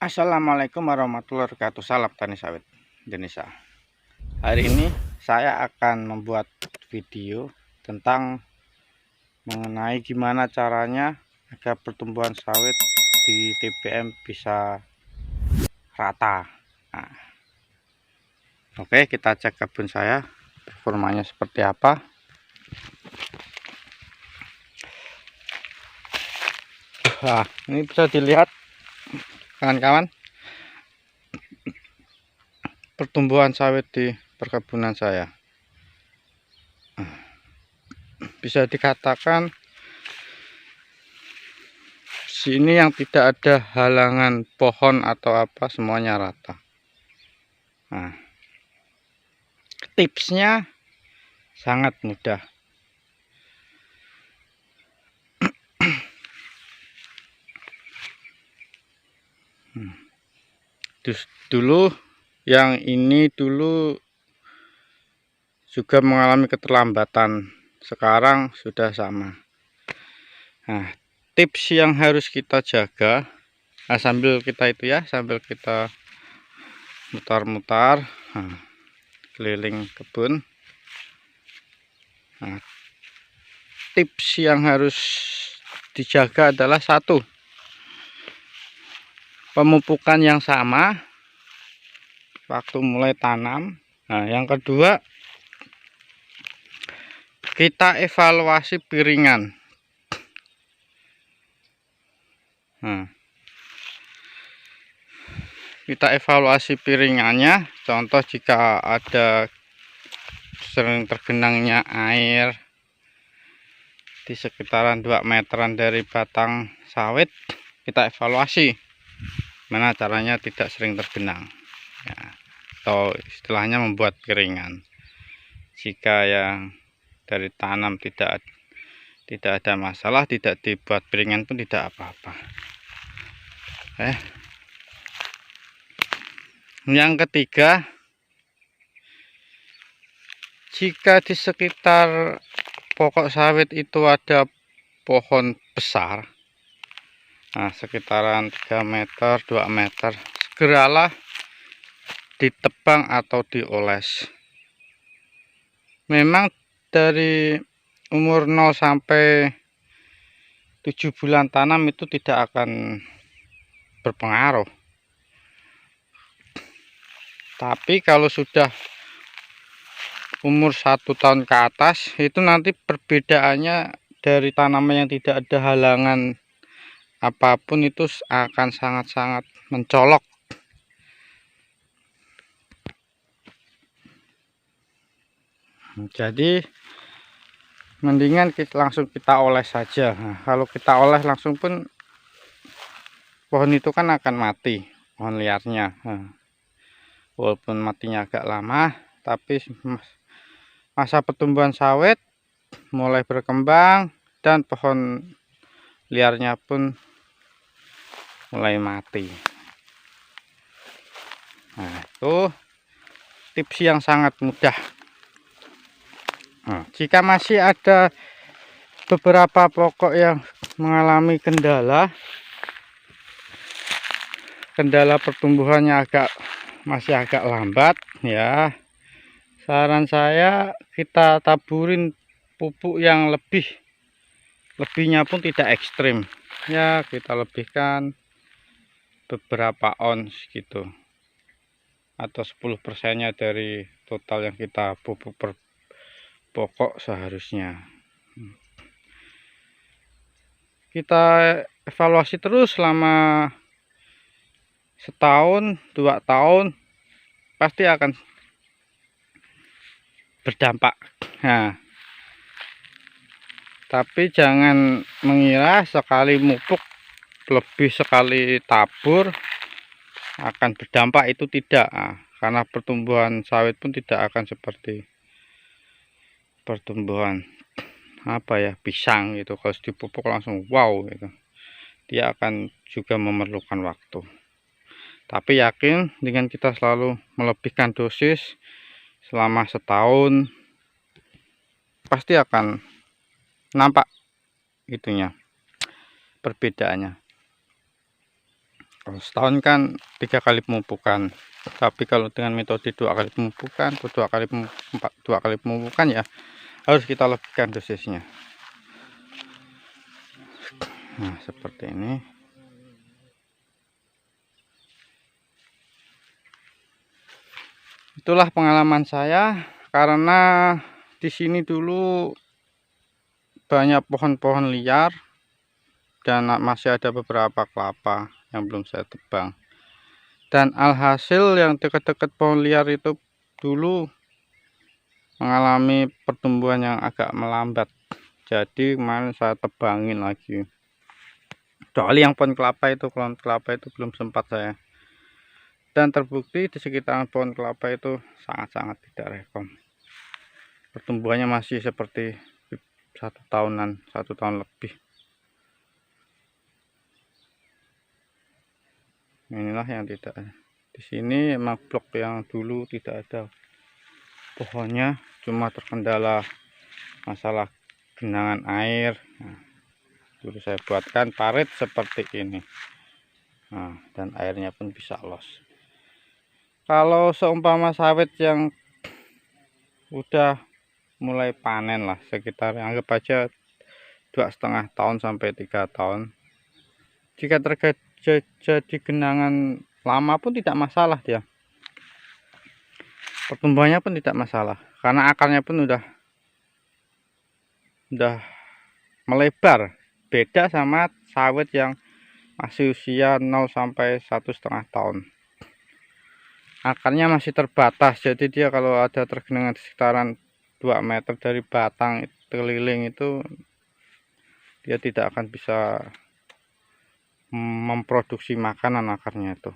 Assalamualaikum warahmatullahi wabarakatuh. Salam tani sawit Indonesia. Hari ini saya akan membuat video tentang mengenai gimana caranya agar pertumbuhan sawit di TBM bisa rata. Nah, oke, kita cek kebun saya performanya seperti apa. Nah, ini bisa dilihat kawan-kawan, pertumbuhan sawit di perkebunan saya. Bisa dikatakan sini yang tidak ada halangan pohon atau apa, semuanya rata. Nah, tipsnya sangat mudah. Dulu yang ini dulu juga mengalami keterlambatan, sekarang sudah sama. Nah, tips yang harus kita jaga, sambil kita mutar-mutar keliling kebun. Nah, tips yang harus dijaga adalah satu, pemupukan yang sama waktu mulai tanam. Nah, yang kedua, kita evaluasi piringan. Nah, kita evaluasi piringannya. Contoh, jika ada sering tergenangnya air di sekitaran 2 meteran dari batang sawit, kita evaluasi mana caranya tidak sering tergenang ya, atau istilahnya membuat piringan. Jika yang dari tanam tidak ada masalah, tidak dibuat piringan pun tidak apa-apa. Yang ketiga, jika di sekitar pokok sawit itu ada pohon besar, nah sekitaran 3 meter 2 meter, segeralah ditebang atau dioles. Memang dari umur 0 sampai 7 bulan tanam itu tidak akan berpengaruh, tapi kalau sudah umur 1 tahun ke atas, itu nanti perbedaannya dari tanaman yang tidak ada halangan apapun itu akan sangat-sangat mencolok. Jadi mendingan langsung kita oles saja. Nah, kalau kita oles langsung pun pohon itu kan akan mati, pohon liarnya. Nah, walaupun matinya agak lama, tapi masa pertumbuhan sawit mulai berkembang dan pohon liarnya pun mulai mati. Nah, itu tips yang sangat mudah. Nah, jika masih ada beberapa pokok yang mengalami kendala pertumbuhannya masih agak lambat ya, saran saya kita taburin pupuk yang lebihnya pun tidak ekstrim ya, kita lebihkan beberapa ons gitu, atau 10%-nya dari total yang kita pupuk per pokok seharusnya. Kita evaluasi terus selama setahun 2 tahun, pasti akan berdampak. Nah, tapi jangan mengira sekali mupuk lebih sekali tabur akan berdampak, itu tidak. Nah, karena pertumbuhan sawit pun tidak akan seperti pertumbuhan pisang gitu. Kalau dipupuk langsung wow gitu, dia akan juga memerlukan waktu. Tapi yakin dengan kita selalu melebihkan dosis selama setahun, pasti akan nampak itunya, perbedaannya. Kalau setahun kan 3 kali pemupukan, tapi kalau dengan metode 2 kali pemupukan atau 2 kali pemupukan ya harus kita lebihkan dosisnya. Nah seperti ini. Itulah pengalaman saya, karena di sini dulu banyak pohon-pohon liar dan masih ada beberapa kelapa yang belum saya tebang. Dan alhasil yang dekat-dekat pohon liar itu dulu mengalami pertumbuhan yang agak melambat. Jadi kemarin saya tebangin lagi. Kecuali yang pohon kelapa itu belum sempat saya. Dan terbukti di sekitaran pohon kelapa itu sangat-sangat tidak rekom. Pertumbuhannya masih seperti 1 tahun lebih. Inilah yang tidak. Di sini emang blok yang dulu tidak ada pohonnya, cuma terkendala masalah genangan air. Nah, dulu saya buatkan parit seperti ini. Nah, dan airnya pun bisa los. Kalau seumpama sawit yang udah mulai panen lah, sekitar anggap aja 2,5 tahun sampai 3 tahun, jika terjadi genangan lama pun tidak masalah, dia pertumbuhannya pun tidak masalah, karena akarnya pun udah melebar. Beda sama sawit yang masih usia 0 sampai 1,5 tahun, akarnya masih terbatas. Jadi dia kalau ada tergenangan di sekitaran 2 meter dari batang keliling itu, dia tidak akan bisa memproduksi makanan akarnya itu.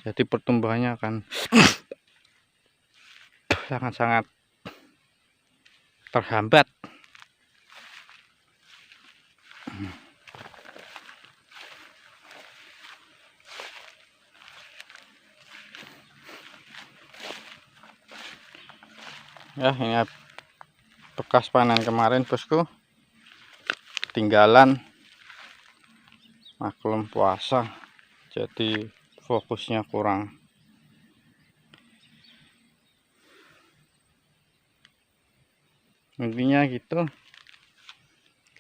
Jadi pertumbuhannya akan sangat-sangat terhambat. Ya, ini bekas panen kemarin bosku, tinggalan maklum puasa, jadi fokusnya kurang. Intinya gitu,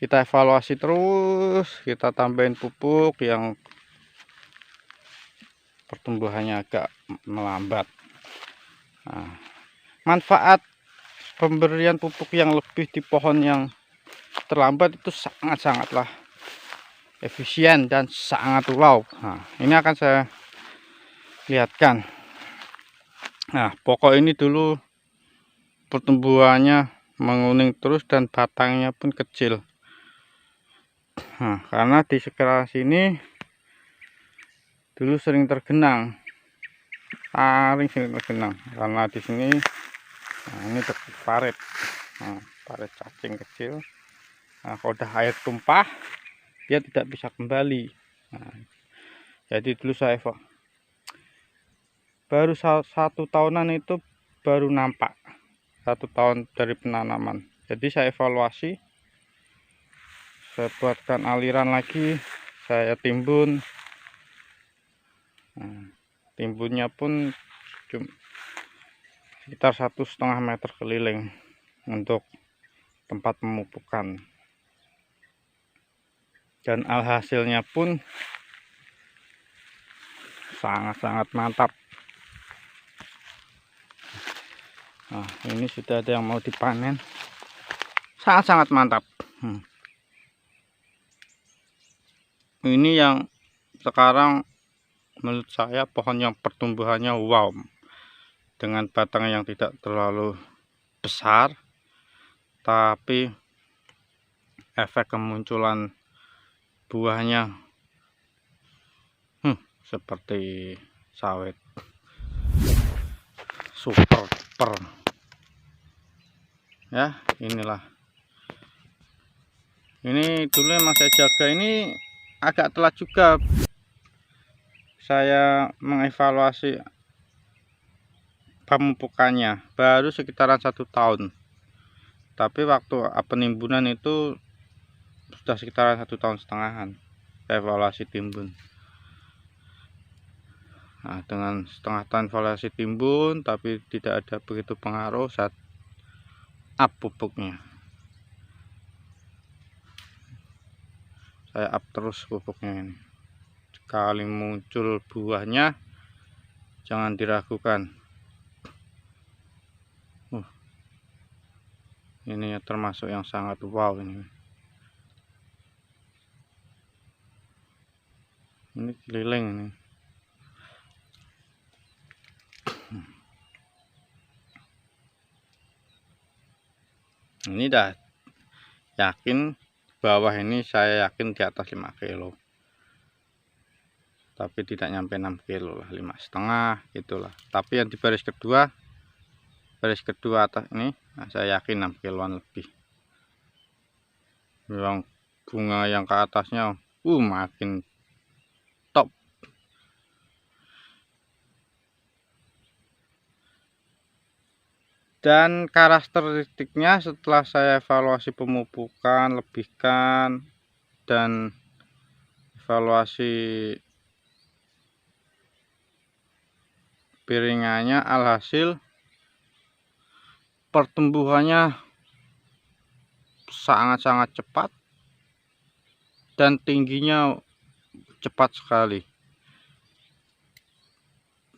kita evaluasi terus, kita tambahin pupuk yang pertumbuhannya agak melambat. Nah, manfaat pemberian pupuk yang lebih di pohon yang terlambat itu sangat-sangatlah efisien dan sangat wow. Nah, ini akan saya lihatkan. Nah, pokok ini dulu pertumbuhannya menguning terus dan batangnya pun kecil. Nah, karena di sekitar sini dulu sering tergenang, karena di sini, nah ini dekat parit, nah, parit cacing kecil. Nah, kalau udah air tumpah dia tidak bisa kembali. Nah, jadi dulu saya baru 1 tahunan itu baru nampak 1 tahun dari penanaman. Jadi saya evaluasi, saya buatkan aliran lagi, saya timbun. Nah, timbunnya pun cuma sekitar 1,5 meter keliling untuk tempat pemupukan, dan alhasilnya pun sangat-sangat mantap. Nah, ini sudah ada yang mau dipanen, sangat-sangat mantap. Ini yang sekarang menurut saya pohon yang pertumbuhannya wow, dengan batang yang tidak terlalu besar, tapi efek kemunculan buahnya seperti sawit, super ya. Inilah, ini dulu yang saya jaga. Ini agak telat juga saya mengevaluasi pemupukannya, baru sekitaran 1 tahun, tapi waktu penimbunan itu sudah sekitaran 1,5 tahun saya evaluasi timbun. Nah, dengan setengah ton foliasi timbun tapi tidak ada begitu pengaruh saat up pupuknya. Saya up terus pupuknya ini. Sekali muncul buahnya jangan diragukan. Ini termasuk yang sangat wow ini. Ini keliling ini. Ini dah yakin bawah ini, saya yakin di atas 5 kilo, tapi tidak nyampe 6 kilo lah, 5,5 gitulah. Tapi yang di baris kedua atas ini, nah, saya yakin 6 kiloan lebih. Yang bunga yang ke atasnya makin top. Dan karakteristiknya setelah saya evaluasi pemupukan, lebihkan, dan evaluasi piringannya, alhasil pertumbuhannya sangat-sangat cepat dan tingginya cepat sekali.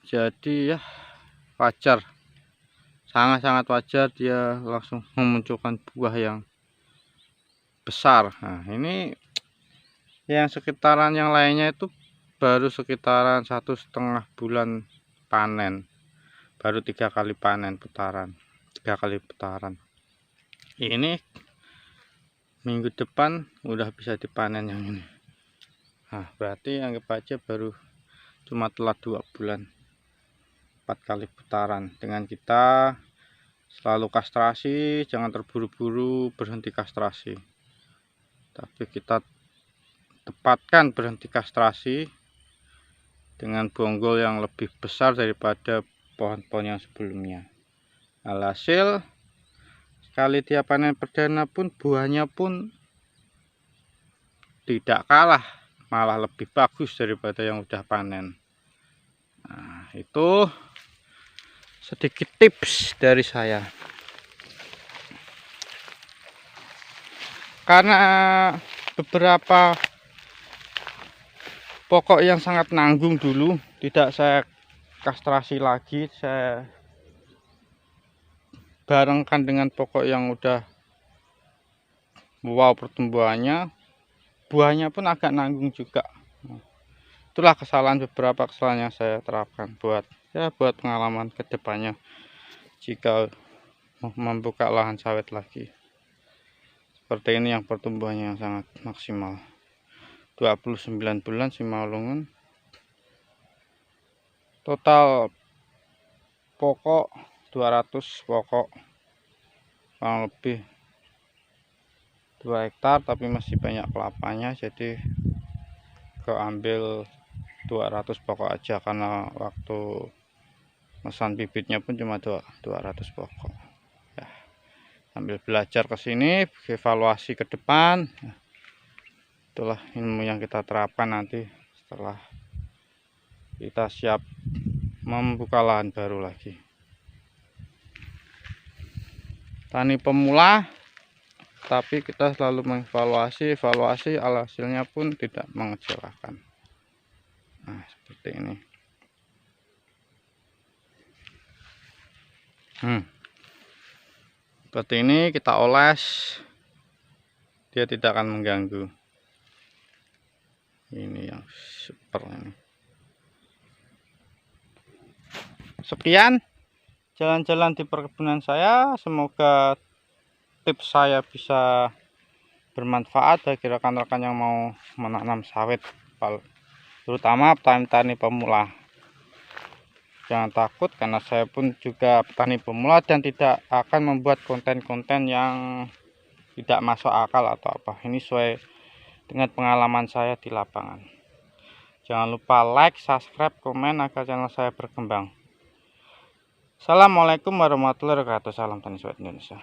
Jadi ya wajar, sangat-sangat wajar dia langsung memunculkan buah yang besar. Nah, ini yang sekitaran yang lainnya itu baru sekitaran 1,5 bulan panen, baru 3 kali panen putaran, 3 kali putaran. Ini minggu depan udah bisa dipanen yang ini. Nah, berarti anggap aja baru cuma telat 2 bulan, 4 kali putaran. Dengan kita selalu kastrasi, jangan terburu-buru berhenti kastrasi, tapi kita tepatkan berhenti kastrasi dengan bonggol yang lebih besar daripada pohon-pohon yang sebelumnya. Alhasil sekali dia panen perdana pun buahnya pun tidak kalah, malah lebih bagus daripada yang udah panen. Nah, itu sedikit tips dari saya. Karena beberapa pokok yang sangat nanggung dulu tidak saya kastrasi lagi, saya barengkan dengan pokok yang udah wow pertumbuhannya, buahnya pun agak nanggung juga. Itulah beberapa kesalahan yang saya terapkan buat pengalaman kedepannya jika membuka lahan sawit lagi. Seperti ini yang pertumbuhannya yang sangat maksimal, 29 bulan Simalungun. Total pokok 200 pokok, kurang lebih 2 hektar, tapi masih banyak kelapanya, jadi keambil 200 pokok aja karena waktu mesan bibitnya pun cuma 200 pokok ya. Sambil belajar ke sini, evaluasi ke depan, itulah ilmu yang kita terapkan nanti setelah kita siap membuka lahan baru lagi. Tani pemula, tapi kita selalu mengevaluasi, alhasilnya pun tidak mengecewakan. Nah, seperti ini. Seperti ini kita oles, dia tidak akan mengganggu. Ini yang super ini. Sekian jalan-jalan di perkebunan saya, semoga tips saya bisa bermanfaat bagi rekan-rekan yang mau menanam sawit, terutama petani-petani pemula. Jangan takut, karena saya pun juga petani pemula dan tidak akan membuat konten-konten yang tidak masuk akal atau apa. Ini sesuai dengan pengalaman saya di lapangan. Jangan lupa like, subscribe, komen agar channel saya berkembang. Assalamualaikum warahmatullahi wabarakatuh. Salam tani sawit Indonesia.